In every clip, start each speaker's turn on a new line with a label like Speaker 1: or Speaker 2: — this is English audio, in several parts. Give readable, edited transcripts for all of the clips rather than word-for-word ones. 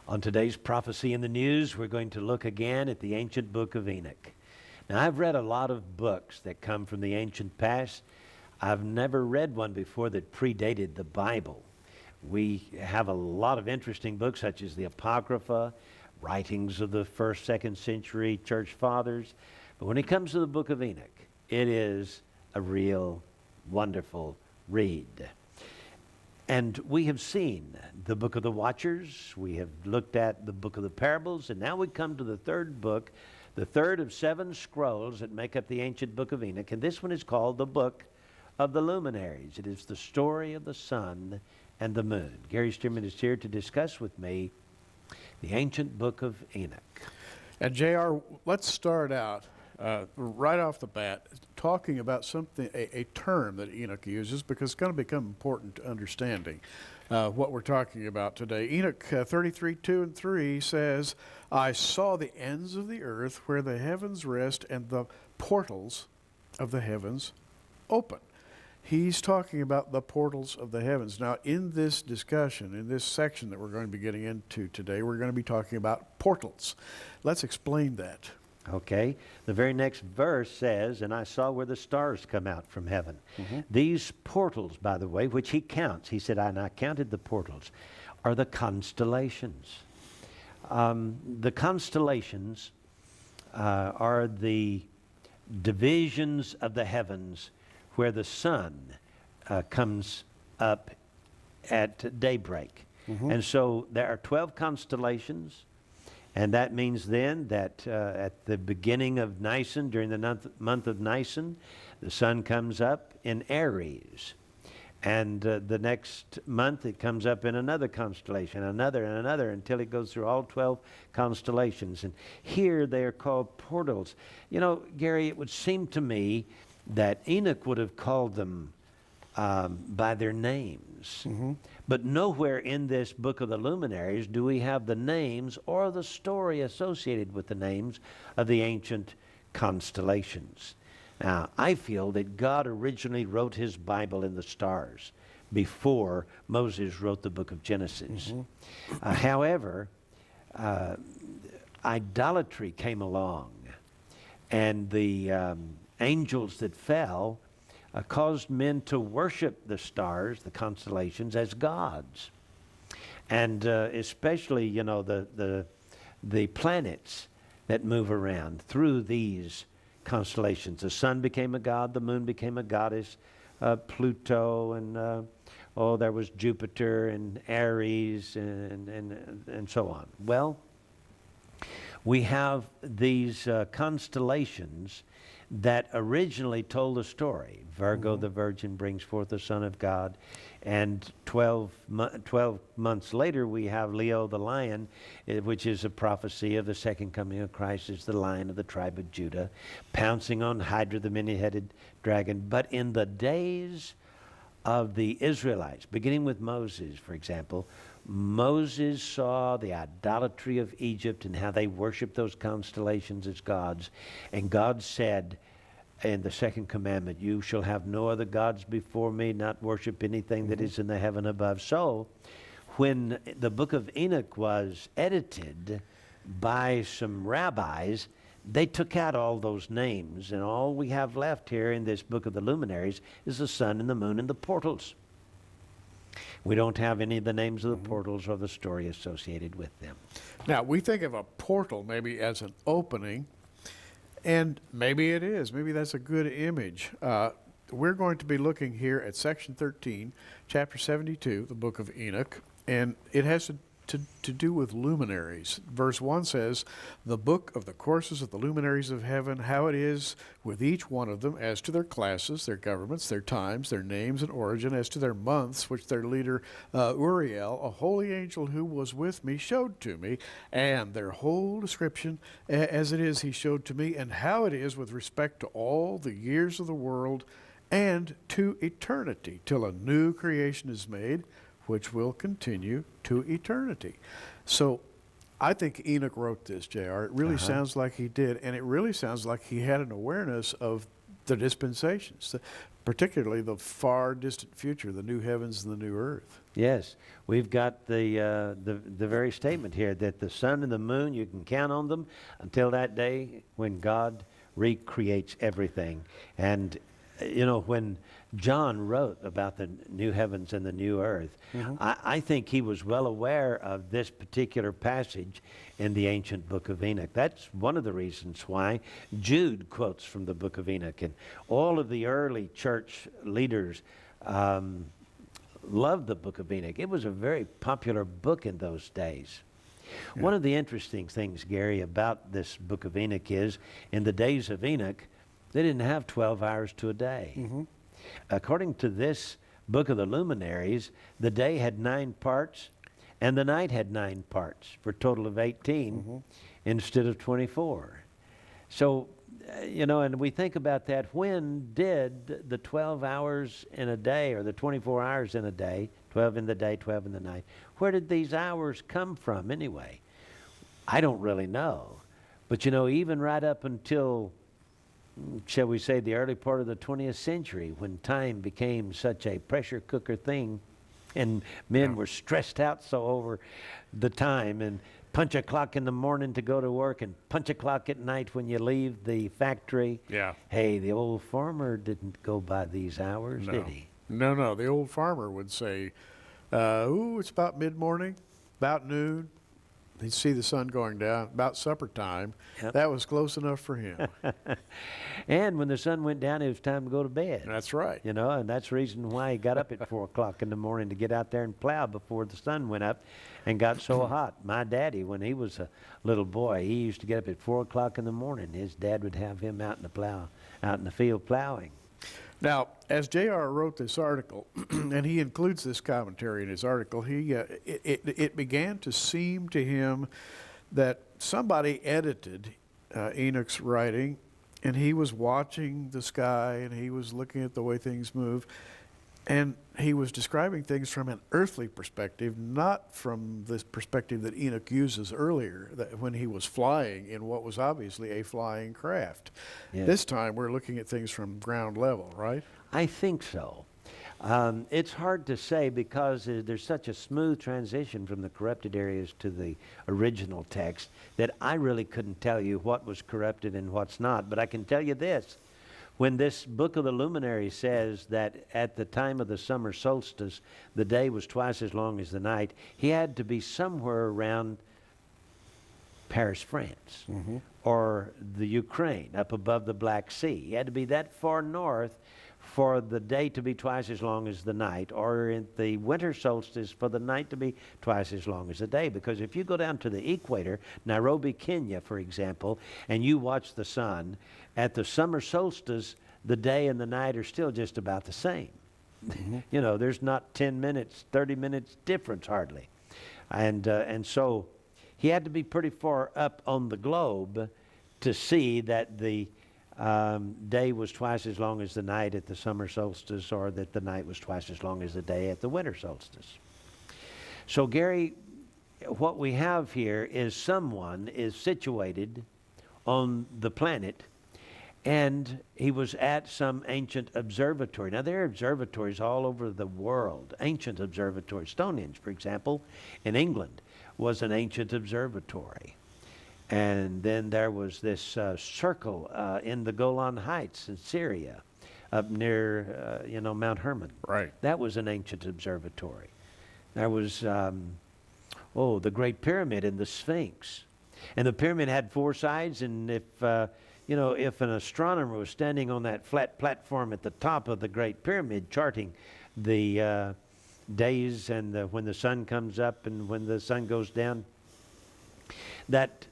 Speaker 1: On today's Prophecy in the News, we're going to look again at the ancient book of Enoch. Now, I've read a lot of books that come from the ancient past. I've never read one before that predated the Bible. We have a lot of interesting books such as the Apocrypha, writings of the 1st, 2nd century church fathers. But when it comes to the book of Enoch, it is a real wonderful read. And we have seen the book of the Watchers, we have looked at the book of the parables, and now we come to the third book, the third of 7 scrolls that make up the ancient book of Enoch, and this one is called the book of the luminaries. It is the story of the sun and the moon. Gary Stearman is here to discuss with me the ancient book of Enoch.
Speaker 2: And JR, let's start out right off the bat talking about something, a term that Enoch uses, because it's going to become important to understanding what we're talking about today. Enoch 33:2-3 says, I saw the ends of the earth where the heavens rest and the portals of the heavens open. He's talking about the portals of the heavens. Now, in this discussion, in this section that we're going to be getting into today, we're going to be talking about portals. Let's explain that.
Speaker 1: Okay, the very next verse says, and I saw where the stars come out from heaven. These portals, by the way, which he counts, he said, and I counted the portals, are the constellations. The constellations are the divisions of the heavens where the sun comes up at daybreak. And so there are 12 constellations. And that means then that at the beginning of Nisan, during the month of Nisan, the sun comes up in Aries. And the next month it comes up in another constellation, another and another, until it goes through all 12 constellations. And here they are called portals. You know, Gary, it would seem to me that Enoch would have called them by their names. But nowhere in this book of the luminaries do we have the names or the story associated with the names of the ancient constellations. Now, I feel that God originally wrote his Bible in the stars before Moses wrote the book of Genesis. However, idolatry came along, and the angels that fell caused men to worship the stars, the constellations, as gods. And especially, you know, the planets that move around through these constellations. The sun became a god, the moon became a goddess, Pluto, and there was Jupiter and Aries and so on. Well, we have these constellations that originally told a story. Virgo, the virgin, brings forth the Son of God. And 12 months later, we have Leo the lion, which is a prophecy of the second coming of Christ as the lion of the tribe of Judah, pouncing on Hydra, the many-headed dragon. But in the days of the Israelites, beginning with Moses, for example, Moses saw the idolatry of Egypt and how they worshiped those constellations as gods. And God said in the second commandment, you shall have no other gods before me, not worship anything that is in the heaven above. So when the book of Enoch was edited by some rabbis, they took out all those names. And all we have left here in this book of the luminaries is the sun and the moon and the portals. We don't have any of the names of the portals or the story associated with them.
Speaker 2: Now, we think of a portal maybe as an opening, and maybe it is. Maybe that's a good image. We're going to be looking here at section 13, chapter 72, the book of Enoch, and it has to do with luminaries. Verse 1 says, the book of the courses of the luminaries of heaven, how it is with each one of them as to their classes, their governments, their times, their names and origin, as to their months, which their leader Uriel, a holy angel who was with me, showed to me, and their whole description as it is he showed to me, and how it is with respect to all the years of the world and to eternity, till a new creation is made, which will continue to eternity. So I think Enoch wrote this, JR. It really sounds like he did, and it really sounds like he had an awareness of the dispensations. particularly the far distant future, the new heavens and the new earth.
Speaker 1: Yes, we've got the very statement here that the sun and the moon, you can count on them until that day when God recreates everything. And when John wrote about the new heavens and the new earth, I think he was well aware of this particular passage in the ancient book of Enoch. That's one of the reasons why Jude quotes from the book of Enoch. And all of the early church leaders loved the book of Enoch. It was a very popular book in those days. Yeah. One of the interesting things, Gary, about this book of Enoch is in the days of Enoch, they didn't have 12 hours to a day. According to this book of the luminaries, the day had 9 parts and the night had 9 parts for a total of 18 instead of 24. So, and we think about that. When did the 12 hours in a day or the 24 hours in a day, 12 in the day, 12 in the night, where did these hours come from anyway? I don't really know. But, even right up until, shall we say, the early part of the 20th century, when time became such a pressure cooker thing and men were stressed out so over the time, and punch a clock in the morning to go to work and punch a clock at night when you leave the factory.
Speaker 2: Yeah.
Speaker 1: Hey, the old farmer didn't go by these hours, did he?
Speaker 2: No. The old farmer would say, it's about mid-morning, about noon. He'd see the sun going down, about supper time. Yep. That was close enough for him.
Speaker 1: And when the sun went down, it was time to go to bed.
Speaker 2: That's right.
Speaker 1: And that's the reason why he got up at 4 o'clock in the morning to get out there and plow before the sun went up and got so hot. My daddy, when he was a little boy, he used to get up at 4 o'clock in the morning. His dad would have him out in the field plowing.
Speaker 2: Now, as J.R. wrote this article, and he includes this commentary in his article, it began to seem to him that somebody edited Enoch's writing, and he was watching the sky, and he was looking at the way things move, and he was describing things from an earthly perspective, not from this perspective that Enoch uses earlier, that when he was flying in what was obviously a flying craft. Yes. This time we're looking at things from ground level, right?
Speaker 1: I think so. It's hard to say because there's such a smooth transition from the corrupted areas to the original text that I really couldn't tell you what was corrupted and what's not. But I can tell you this. When this book of the luminary says that at the time of the summer solstice, the day was twice as long as the night, he had to be somewhere around Paris, France, or the Ukraine, up above the Black Sea. He had to be that far north for the day to be twice as long as the night, or in the winter solstice for the night to be twice as long as the day. Because if you go down to the equator, Nairobi, Kenya, for example, and you watch the sun, at the summer solstice, the day and the night are still just about the same. There's not 10 minutes, 30 minutes difference hardly. And so he had to be pretty far up on the globe to see that the day was twice as long as the night at the summer solstice, or that the night was twice as long as the day at the winter solstice. So, Gary, what we have here is someone is situated on the planet, and he was at some ancient observatory. Now, there are observatories all over the world, ancient observatories. Stonehenge, for example, in England, was an ancient observatory. And then there was this circle in the Golan Heights in Syria, up near, Mount Hermon.
Speaker 2: Right.
Speaker 1: That was an ancient observatory. There was, the Great Pyramid and the Sphinx. And the pyramid had 4 sides, and if an astronomer was standing on that flat platform at the top of the Great Pyramid charting the days and when the sun comes up and when the sun goes down, that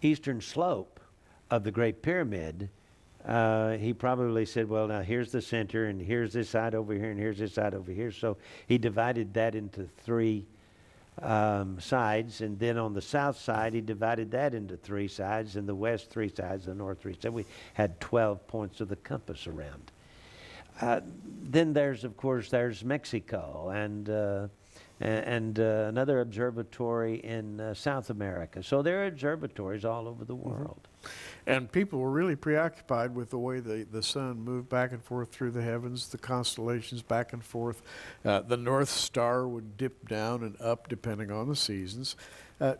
Speaker 1: eastern slope of the Great Pyramid, he probably said, well, now here's the center, and here's this side over here, and here's this side over here. So he divided that into 3 sides, and then on the south side he divided that into 3 sides, and the west 3 sides, the north 3 sides. We had 12 points of the compass around. Then there's Mexico and another observatory in South America. So there are observatories all over the world.
Speaker 2: And people were really preoccupied with the way the sun moved back and forth through the heavens, the constellations back and forth. The North Star would dip down and up depending on the seasons.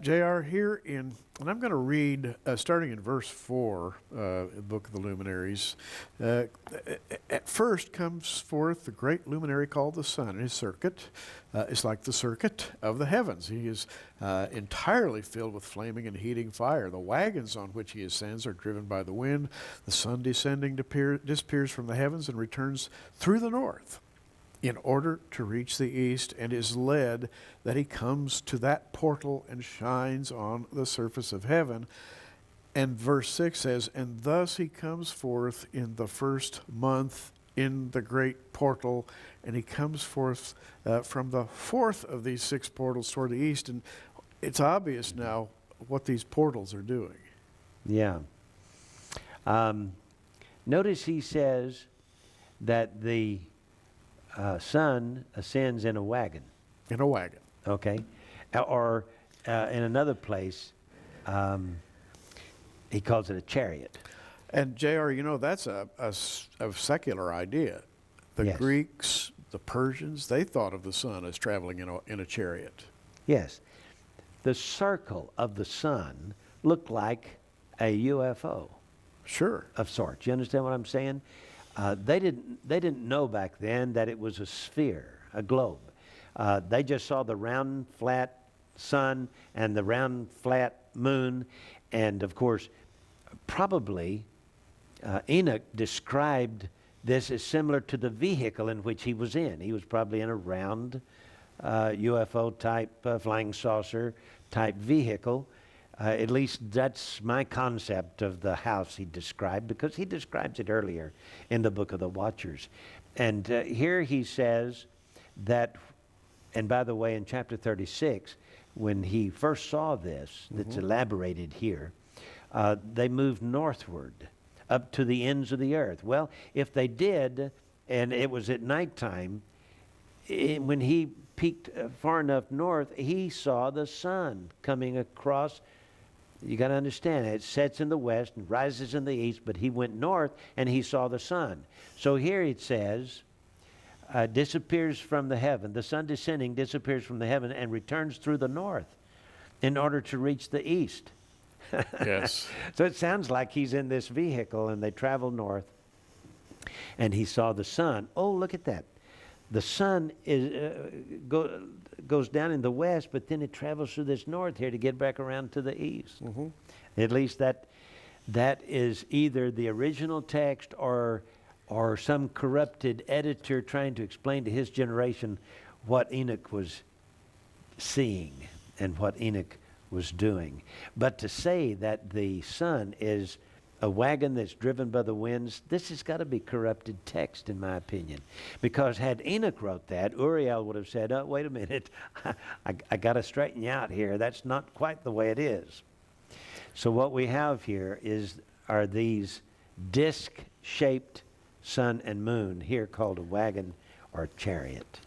Speaker 2: J.R., here and I'm going to read starting in verse 4, the Book of the Luminaries. At first comes forth the great luminary called the sun, and his circuit is like the circuit of the heavens. He is entirely filled with flaming and heating fire. The wagons on which he ascends are driven by the wind. The sun descending disappears from the heavens and returns through the north in order to reach the east, and is led that he comes to that portal and shines on the surface of heaven. And verse 6 says, and thus he comes forth in the first month in the great portal, and he comes forth from the fourth of these 6 portals toward the east. And it's obvious now what these portals are doing.
Speaker 1: Yeah. Notice he says that the sun ascends in a wagon.
Speaker 2: In a wagon.
Speaker 1: Okay. Or in another place, he calls it a chariot.
Speaker 2: And J.R., you know, that's a secular idea. The
Speaker 1: Yes.
Speaker 2: Greeks, the Persians, they thought of the sun as traveling in a chariot.
Speaker 1: Yes. The circle of the sun looked like a UFO
Speaker 2: Sure.
Speaker 1: of sorts. You understand what I'm saying? They didn't know back then that it was a sphere, a globe. They just saw the round, flat sun and the round, flat moon. And of course, probably Enoch described this as similar to the vehicle in which he was in. He was probably in a round UFO type flying saucer type vehicle. At least that's my concept of the house he described, because he describes it earlier in the Book of the Watchers. And here he says that, and by the way, in chapter 36, when he first saw this, that's elaborated here, they moved northward up to the ends of the earth. Well, if they did, and it was at nighttime, when he peeked far enough north, he saw the sun coming across. You got to understand, it sets in the west and rises in the east, but he went north and he saw the sun. So here it says, disappears from the heaven. The sun descending disappears from the heaven and returns through the north in order to reach the east.
Speaker 2: Yes.
Speaker 1: So it sounds like he's in this vehicle and they travel north and he saw the sun. Oh, look at that. The sun goes down in the west, but then it travels through this north here to get back around to the east. At least that is either the original text or some corrupted editor trying to explain to his generation what Enoch was seeing and what Enoch was doing. But to say that the sun is a wagon that's driven by the winds, this has got to be corrupted text, in my opinion. Because had Enoch wrote that, Uriel would have said, oh, wait a minute, I got to straighten you out here. That's not quite the way it is. So what we have here are these disc-shaped sun and moon, here called a wagon or chariot.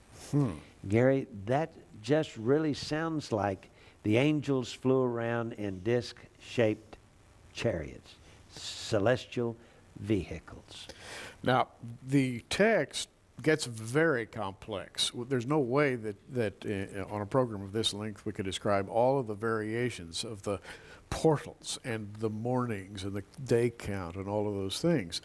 Speaker 1: Gary, that just really sounds like the angels flew around in disc-shaped chariots. Celestial vehicles.
Speaker 2: Now, the text gets very complex. There's no way that on a program of this length we could describe all of the variations of the portals and the mornings and the day count and all of those things.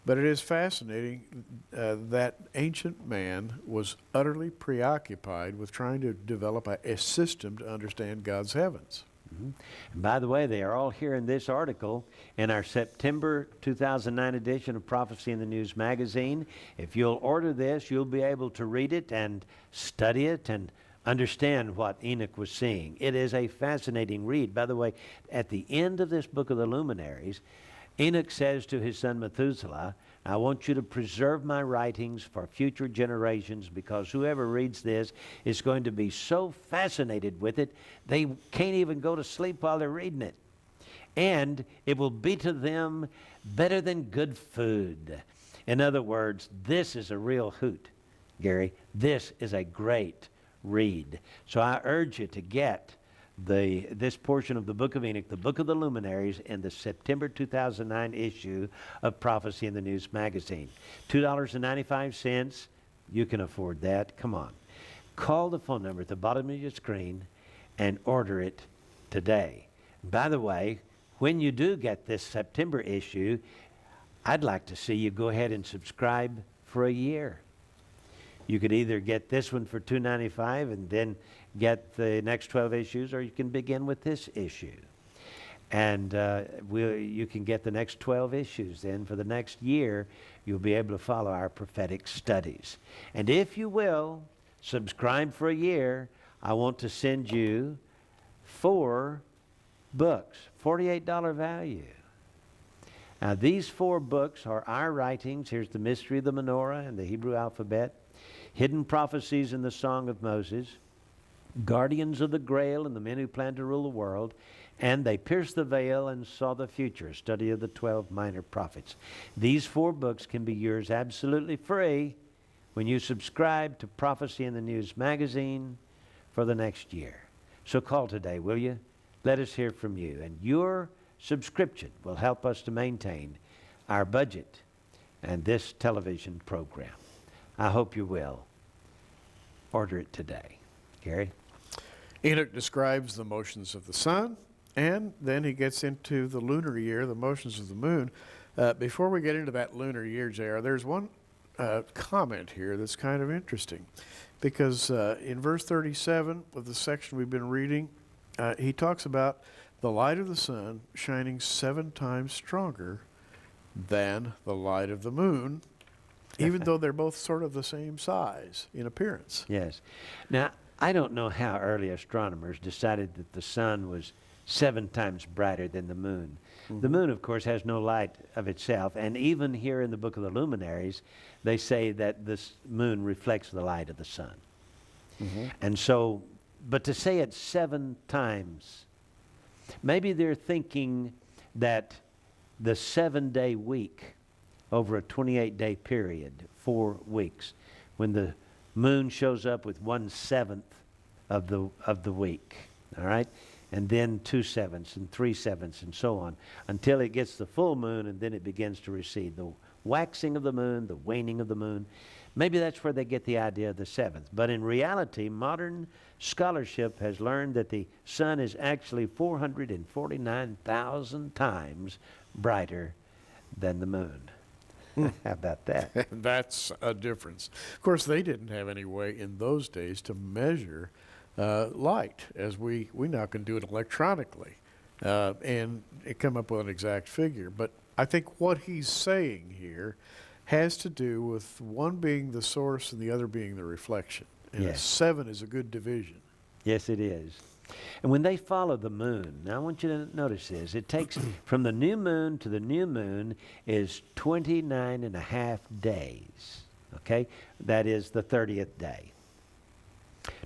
Speaker 2: But it is fascinating that ancient man was utterly preoccupied with trying to develop a system to understand God's heavens.
Speaker 1: And by the way, they are all here in this article in our September 2009 edition of Prophecy in the News magazine. If you'll order this, you'll be able to read it and study it and understand what Enoch was seeing. It is a fascinating read. By the way, at the end of this Book of the Luminaries, Enoch says to his son Methuselah, I want you to preserve my writings for future generations, because whoever reads this is going to be so fascinated with it, they can't even go to sleep while they're reading it. And it will be to them better than good food. In other words, this is a real hoot, Gary. This is a great read. So I urge you to get this portion of the Book of Enoch, the Book of the Luminaries, in the September 2009 issue of Prophecy in the News magazine. $2.95. You can afford that. Come on. Call the phone number at the bottom of your screen and order it today. By the way, when you do get this September issue, I'd like to see you go ahead and subscribe for a year. You could either get this one for $2.95 and then get the next 12 issues, or you can begin with this issue. And you can get the next 12 issues then. For the next year, you'll be able to follow our prophetic studies. And if you will, subscribe for a year, I want to send you 4 books, $48 value. Now, these 4 books are our writings. Here's The Mystery of the Menorah and the Hebrew Alphabet, Hidden Prophecies in the Song of Moses, Guardians of the Grail and the Men Who Plan to Rule the World, and They Pierced the Veil and Saw the Future, a study of the 12 minor prophets. These 4 books can be yours absolutely free when you subscribe to Prophecy in the News magazine for the next year. So call today, will you? Let us hear from you. And your subscription will help us to maintain our budget and this television program. I hope you will. Order it today. Gary?
Speaker 2: Enoch describes the motions of the sun, and then he gets into the lunar year, the motions of the moon. Before we get into that lunar year, J.R., there's one comment here that's kind of interesting, because in verse 37 of the section we've been reading, he talks about the light of the sun shining 7 times stronger than the light of the moon, even though they're both sort of the same size in appearance.
Speaker 1: Yes. Now, I don't know how early astronomers decided that the sun was 7 times brighter than the moon. Mm-hmm. The moon, of course, has no light of itself, and even here in the Book of the Luminaries, they say that this moon reflects the light of the sun. Mm-hmm. And so, but to say it 7 times, maybe they're thinking that the 7-day week over a 28-day period, 4 weeks, when the moon shows up with 1/7 of the week, all right? And then 2/7 and 3/7 and so on, until it gets the full moon, and then it begins to recede. The waxing of the moon, the waning of the moon. Maybe that's where they get the idea of the 7th. But in reality, modern scholarship has learned that the sun is actually 449,000 times brighter than the moon. How about that?
Speaker 2: That's a difference. Of course, they didn't have any way in those days to measure light, as we now can do it electronically and come up with an exact figure. But I think what he's saying here has to do with one being the source and the other being the reflection. And
Speaker 1: Yes.
Speaker 2: 7 is a good division.
Speaker 1: Yes, it is. And when they follow the moon, now I want you to notice this. It takes from the new moon to the new moon is 29 and a half days. Okay? That is the 30th day.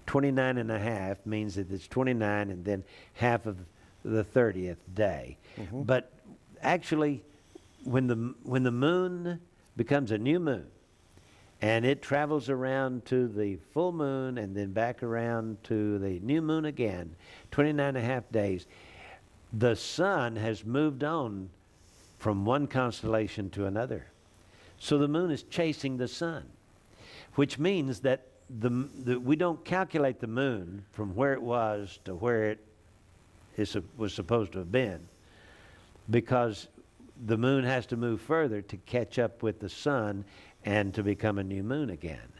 Speaker 1: 29 and a half means that it's 29 and then half of the 30th day. Mm-hmm. But actually, when the moon becomes a new moon, and it travels around to the full moon and then back around to the new moon again, 29 and a half days, the sun has moved on from one constellation to another. So the moon is chasing the sun, which means that we don't calculate the moon from where it was to where it was supposed to have been, because the moon has to move further to catch up with the sun and to become a new moon again.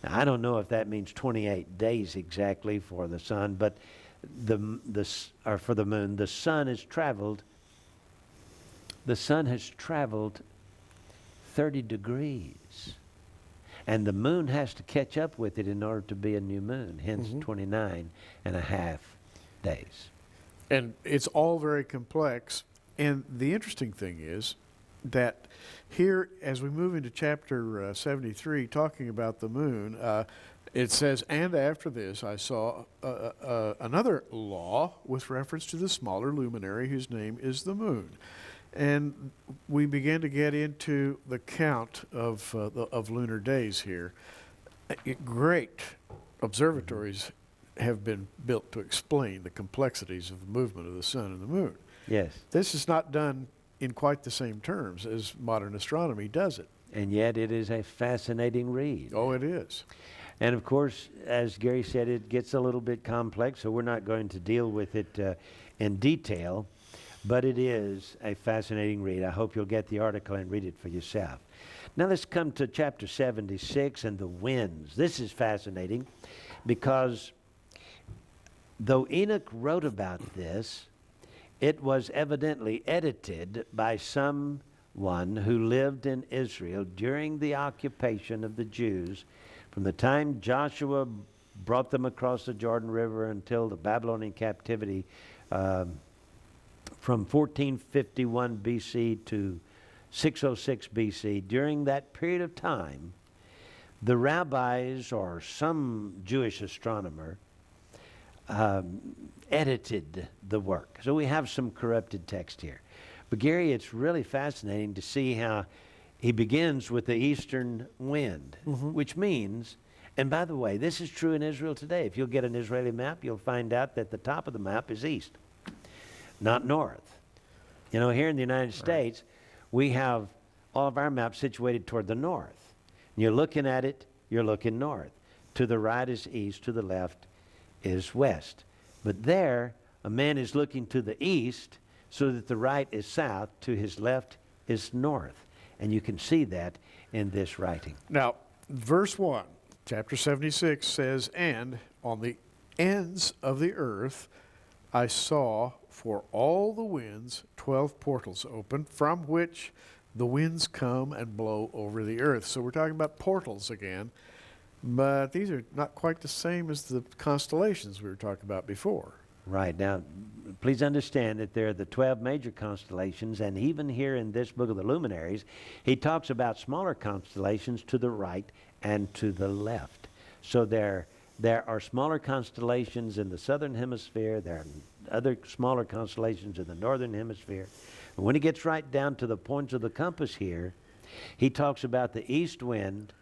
Speaker 1: Now, I don't know if that means 28 days exactly for the sun, but for the moon, the sun has traveled 30 degrees. And the moon has to catch up with it in order to be a new moon, hence 29 and a half days.
Speaker 2: And it's all very complex. And the interesting thing is that here, as we move into chapter 73, talking about the moon, it says, "And after this I saw another law with reference to the smaller luminary whose name is the moon." And we began to get into the count of lunar days here. Great observatories have been built to explain the complexities of the movement of the sun and the moon.
Speaker 1: Yes.
Speaker 2: This is not done in quite the same terms as modern astronomy does it.
Speaker 1: And yet it is a fascinating read.
Speaker 2: Oh, it is.
Speaker 1: And of course, as Gary said, it gets a little bit complex, so we're not going to deal with it in detail, but it is a fascinating read. I hope you'll get the article and read it for yourself. Now let's come to chapter 76 and the winds. This is fascinating because though Enoch wrote about this, it was evidently edited by someone who lived in Israel during the occupation of the Jews from the time Joshua brought them across the Jordan River until the Babylonian captivity from 1451 BC to 606 BC. During that period of time, the rabbis or some Jewish astronomer edited the work. So we have some corrupted text here. But Gary, it's really fascinating to see how he begins with the eastern wind, which means, and by the way, this is true in Israel today. If you'll get an Israeli map, you'll find out that the top of the map is east, not north. You know, here in the United States, we have all of our maps situated toward the north. And you're looking at it, you're looking north. To the right is east, to the left is west. But there, a man is looking to the east so that the right is south, to his left is north. And you can see that in this writing.
Speaker 2: Now, verse 1, chapter 76 says, "And on the ends of the earth I saw for all the winds 12 portals open, from which the winds come and blow over the earth." So we're talking about portals again, but these are not quite the same as the constellations we were talking about before.
Speaker 1: Right. Now, please understand that there are the 12 major constellations, and even here in this book of the luminaries, he talks about smaller constellations to the right and to the left. So there are smaller constellations in the southern hemisphere, there are other smaller constellations in the northern hemisphere. And when he gets right down to the points of the compass here, he talks about the east wind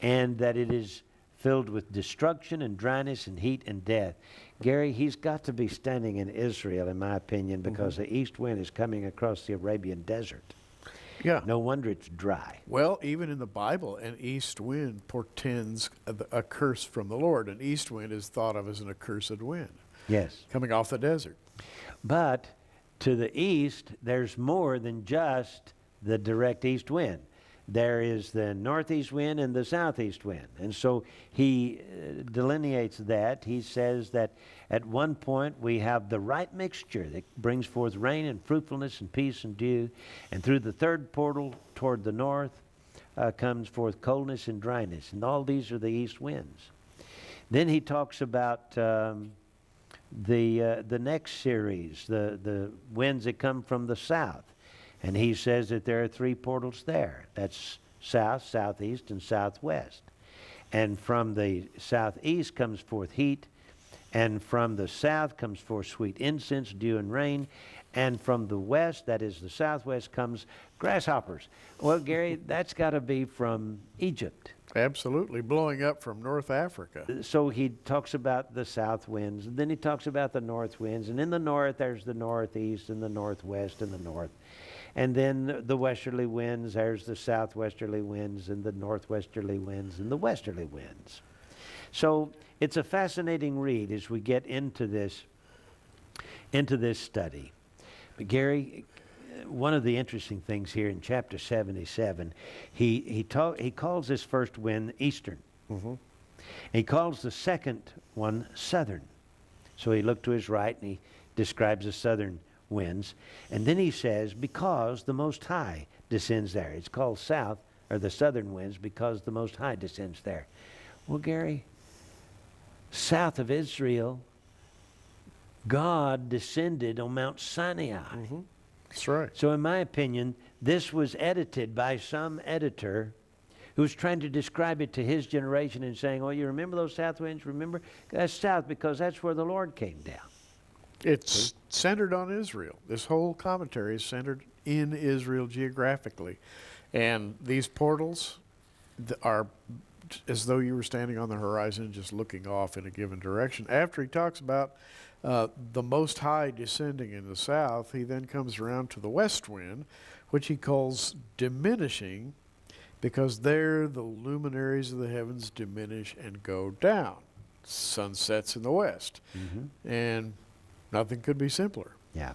Speaker 1: and that it is filled with destruction and dryness and heat and death. Gary, he's got to be standing in Israel, in my opinion, because the east wind is coming across the Arabian desert.
Speaker 2: Yeah.
Speaker 1: No wonder it's dry.
Speaker 2: Well, even in the Bible, an east wind portends a curse from the Lord. An east wind is thought of as an accursed wind.
Speaker 1: Yes.
Speaker 2: Coming off the desert.
Speaker 1: But to the east, there's more than just the direct east wind. There is the northeast wind and the southeast wind. And so he delineates that. He says that at one point we have the right mixture that brings forth rain and fruitfulness and peace and dew. And through the third portal toward the north comes forth coldness and dryness. And all these are the east winds. Then he talks about the next series, the winds that come from the south. And he says that there are 3 portals there. That's south, southeast, and southwest. And from the southeast comes forth heat, and from the south comes forth sweet incense, dew, and rain, and from the west, that is the southwest, comes grasshoppers. Well, Gary, that's got to be from Egypt.
Speaker 2: Absolutely, blowing up from North Africa.
Speaker 1: So he talks about the south winds, and then he talks about the north winds, and in the north there's the northeast and the northwest and the north. And then the westerly winds, there's the southwesterly winds and the northwesterly winds and the westerly winds. So it's a fascinating read as we get into this study. But Gary, one of the interesting things here in chapter 77, he calls this first wind eastern. He calls the second one southern. So he looked to his right and he describes the southern winds. And then he says, because the Most High descends there. It's called south, or the southern winds, because the Most High descends there. Well, Gary, south of Israel, God descended on Mount Sinai.
Speaker 2: That's right.
Speaker 1: So in my opinion, this was edited by some editor who was trying to describe it to his generation and saying, oh, you remember those south winds? Remember? That's south because that's where the Lord came down.
Speaker 2: It's centered on Israel. This whole commentary is centered in Israel geographically. And these portals are as though you were standing on the horizon just looking off in a given direction. After he talks about the Most High descending in the south, he then comes around to the west wind, which he calls diminishing, because there the luminaries of the heavens diminish and go down. Sun sets in the west. And nothing could be simpler.
Speaker 1: Yeah.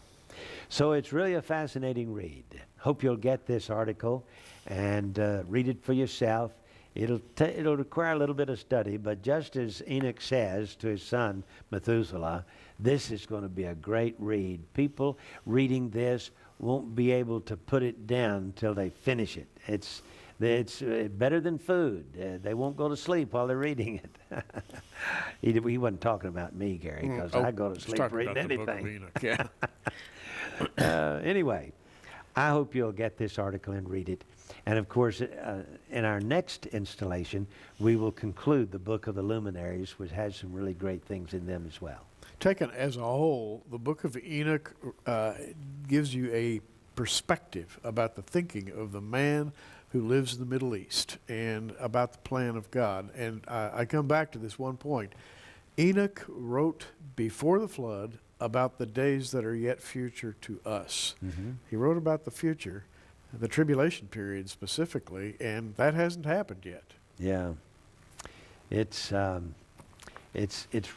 Speaker 1: So it's really a fascinating read. Hope you'll get this article and read it for yourself. It'll require a little bit of study, but just as Enoch says to his son Methuselah, this is going to be a great read. People reading this won't be able to put it down until they finish it. It's better than food. They won't go to sleep while they're reading it. He wasn't talking about me, Gary, because I go to sleep reading anything.
Speaker 2: Yeah.
Speaker 1: Anyway, I hope you'll get this article and read it. And of course, in our next installation, we will conclude the Book of the Luminaries, which has some really great things in them as well.
Speaker 2: Taken as a whole, the Book of Enoch gives you a perspective about the thinking of the man who lives in the Middle East and about the plan of God. And I come back to this one point. Enoch wrote before the flood about the days that are yet future to us. He wrote about the future, the tribulation period specifically, and that hasn't happened yet.
Speaker 1: Yeah. It's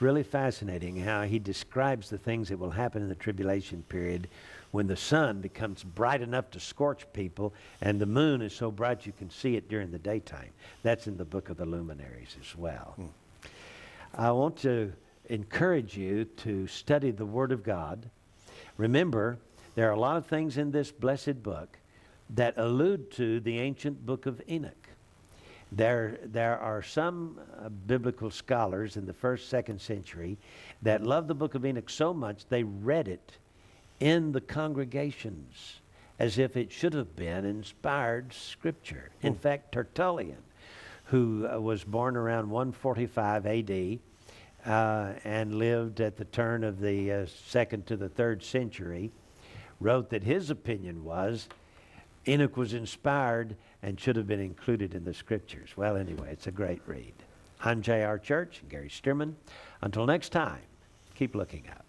Speaker 1: really fascinating how he describes the things that will happen in the tribulation period when the sun becomes bright enough to scorch people and the moon is so bright you can see it during the daytime. That's in the Book of the Luminaries as well. I want to encourage you to study the Word of God. Remember, there are a lot of things in this blessed book that allude to the ancient Book of Enoch. There are some biblical scholars in the 1st, 2nd century that loved the Book of Enoch so much they read it in the congregations as if it should have been inspired scripture. In fact, Tertullian, who was born around 145 A.D., and lived at the turn of the 2nd to the 3rd century, wrote that his opinion was Enoch was inspired and should have been included in the scriptures. Well, anyway, it's a great read. I'm J.R. Church and Gary Stearman. Until next time, keep looking up.